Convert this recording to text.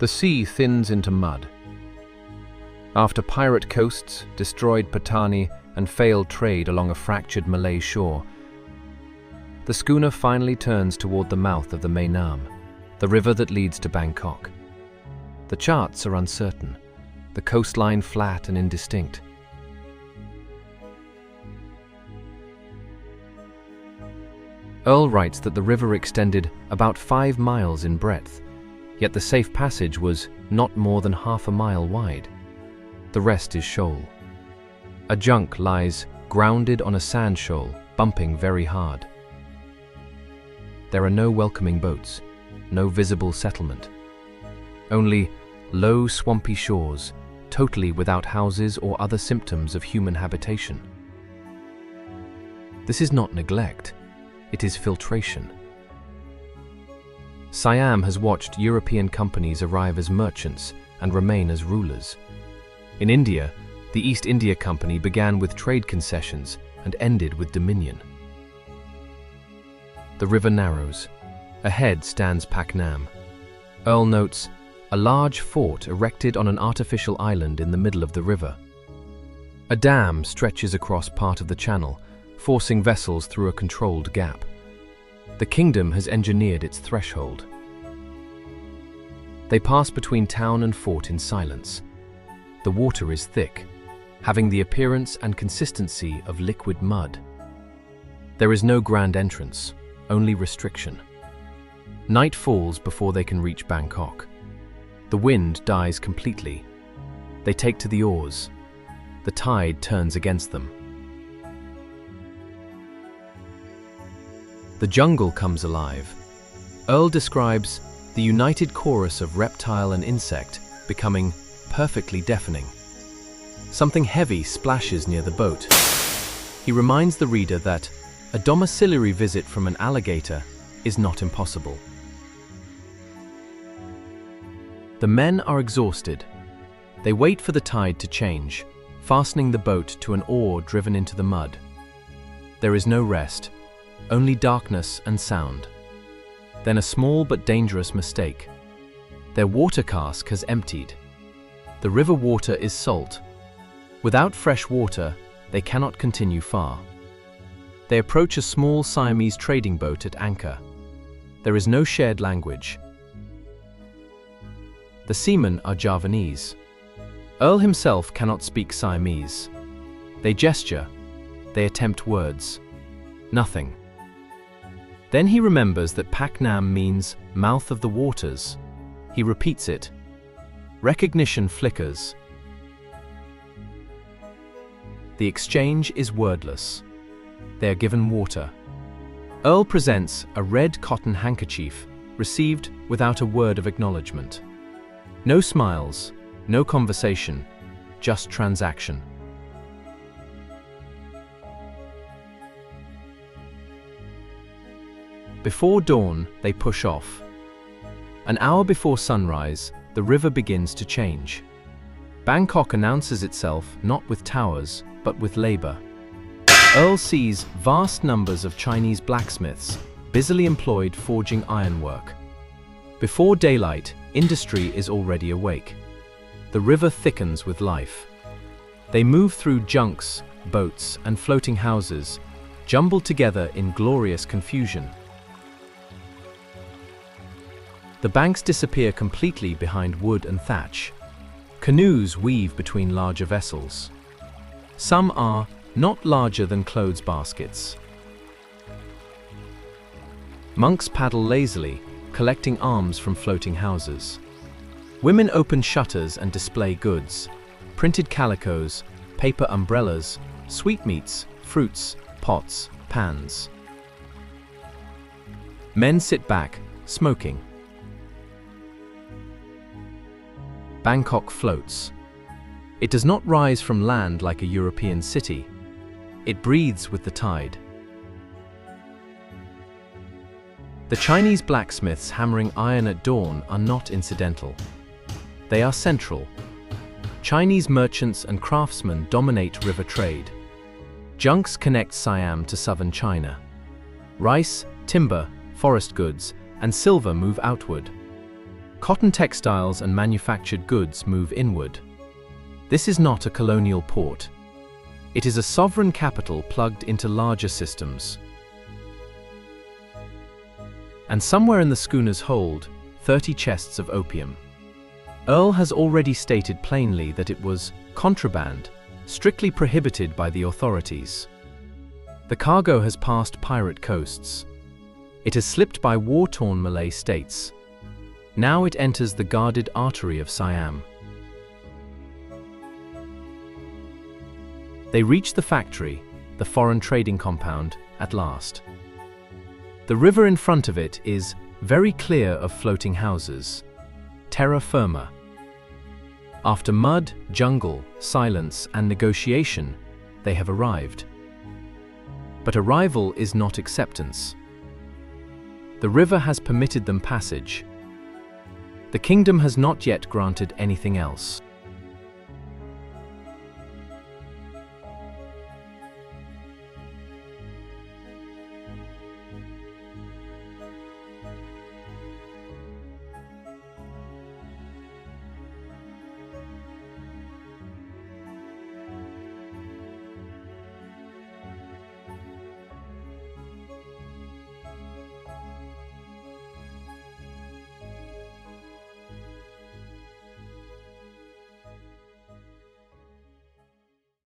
The sea thins into mud. After pirate coasts destroyed Pattani and failed trade along a fractured Malay shore, the schooner finally turns toward the mouth of the Mae Nam, the river that leads to Bangkok. The charts are uncertain, the coastline flat and indistinct. Earl writes that the river extended about 5 miles in breadth, yet the safe passage was not more than half a mile wide. The rest is shoal. A junk lies grounded on a sand shoal, bumping very hard. There are no welcoming boats, no visible settlement. Only low, swampy shores, totally without houses or other symptoms of human habitation. This is not neglect, it is filtration. Siam has watched European companies arrive as merchants and remain as rulers. In India, the East India Company began with trade concessions and ended with dominion. The river narrows. Ahead stands Paknam. Earl notes a large fort erected on an artificial island in the middle of the river. A dam stretches across part of the channel, forcing vessels through a controlled gap. The kingdom has engineered its threshold. They pass between town and fort in silence. The water is thick, having the appearance and consistency of liquid mud. There is no grand entrance, only restriction. Night falls before they can reach Bangkok. The wind dies completely. They take to the oars. The tide turns against them. The jungle comes alive. Earl describes the united chorus of reptile and insect becoming perfectly deafening. Something heavy splashes near the boat. He reminds the reader that a domiciliary visit from an alligator is not impossible. The men are exhausted. They wait for the tide to change, fastening the boat to an oar driven into the mud. There is no rest, only darkness and sound. Then a small but dangerous mistake. Their water cask has emptied. The river water is salt. Without fresh water, they cannot continue far. They approach a small Siamese trading boat at anchor. There is no shared language. The seamen are Javanese. Earl himself cannot speak Siamese. They gesture. They attempt words. Nothing. Then he remembers that Paknam means mouth of the waters. He repeats it. Recognition flickers. The exchange is wordless. They are given water. Earl presents a red cotton handkerchief, received without a word of acknowledgement. No smiles, no conversation, just transaction. Before dawn, they push off. An hour before sunrise, the river begins to change. Bangkok announces itself not with towers, but with labor. Earl sees vast numbers of Chinese blacksmiths busily employed forging ironwork. Before daylight, industry is already awake. The river thickens with life. They move through junks, boats, and floating houses, jumbled together in glorious confusion. The banks disappear completely behind wood and thatch. Canoes weave between larger vessels. Some are not larger than clothes baskets. Monks paddle lazily, collecting alms from floating houses. Women open shutters and display goods: printed calicos, paper umbrellas, sweetmeats, fruits, pots, pans. Men sit back, smoking. Bangkok floats. It does not rise from land like a European city. It breathes with the tide. The Chinese blacksmiths hammering iron at dawn are not incidental. They are central. Chinese merchants and craftsmen dominate river trade. Junks connect Siam to southern China. Rice, timber, forest goods, and silver move outward. Cotton textiles and manufactured goods move inward. This is not a colonial port. It is a sovereign capital plugged into larger systems. And somewhere in the schooner's hold, 30 chests of opium. Earl has already stated plainly that it was contraband, strictly prohibited by the authorities. The cargo has passed pirate coasts. It has slipped by war-torn Malay states. Now it enters the guarded artery of Siam. They reach the factory, the foreign trading compound, at last. The river in front of it is very clear of floating houses. Terra firma. After mud, jungle, silence, and negotiation, they have arrived. But arrival is not acceptance. The river has permitted them passage. The kingdom has not yet granted anything else.